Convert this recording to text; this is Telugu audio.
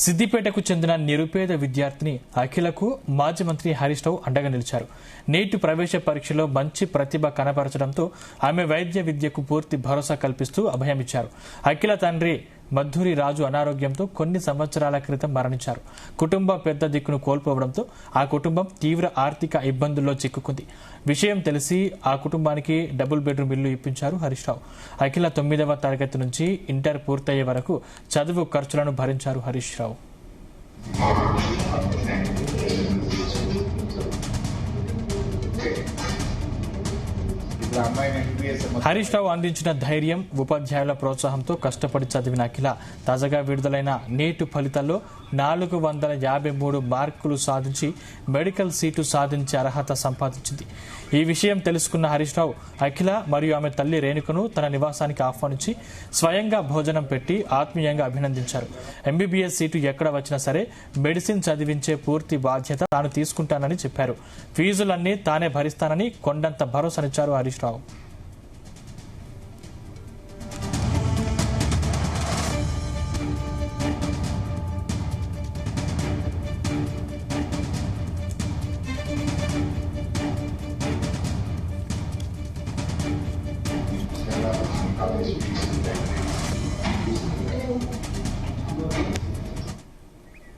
సిద్దిపేటకు చెందిన నిరుపేద విద్యార్థిని అఖిలకు మాజీ మంత్రి హరీష్ రావు అండగా నిలిచారు. నీట్ ప్రవేశ పరీక్షలో మంచి ప్రతిభ కనపరచడంతో ఆమె వైద్య విద్యకు పూర్తి భరోసా కల్పిస్తూ అభయమిచ్చారు. అఖిల తండ్రి మధురి రాజు అనారోగ్యంతో కొన్ని సంవత్సరాల క్రితం మరణించారు. కుటుంబ పెద్ద దిక్కును కోల్పోవడంతో ఆ కుటుంబం తీవ్ర ఆర్థిక ఇబ్బందుల్లో చిక్కుకుంది. విషయం తెలిసి ఆ కుటుంబానికి డబుల్ బెడ్రూమ్ ఇల్లు ఇప్పించారు హరీష్ రావు. అఖిల 9వ తరగతి నుంచి ఇంటర్ పూర్తయ్యే వరకు చదువు ఖర్చులను భరించారు హరీష్ రావు. హరీష్ రావు అందించిన ధైర్యం, ఉపాధ్యాయుల ప్రోత్సాహంతో కష్టపడి చదివిన అఖిల తాజాగా విడుదలైన నీట్ ఫలితాల్లో 453 మార్కులు సాధించి మెడికల్ సీటు సాధించే అర్హత సంపాదించింది. ఈ విషయం తెలుసుకున్న హరీష్ రావు అఖిల మరియు ఆమె తల్లి రేణుకను తన నివాసానికి ఆహ్వానించి స్వయంగా భోజనం పెట్టి ఆత్మీయంగా అభినందించారు. ఎంబీబీఎస్ సీటు ఎక్కడ వచ్చినా సరే మెడిసిన్ చదివించే పూర్తి బాధ్యత తాను తీసుకుంటానని చెప్పారు. ఫీజులన్నీ తానే భరిస్తానని కొండంత భరోసానిచ్చారు హరీష్ రావు.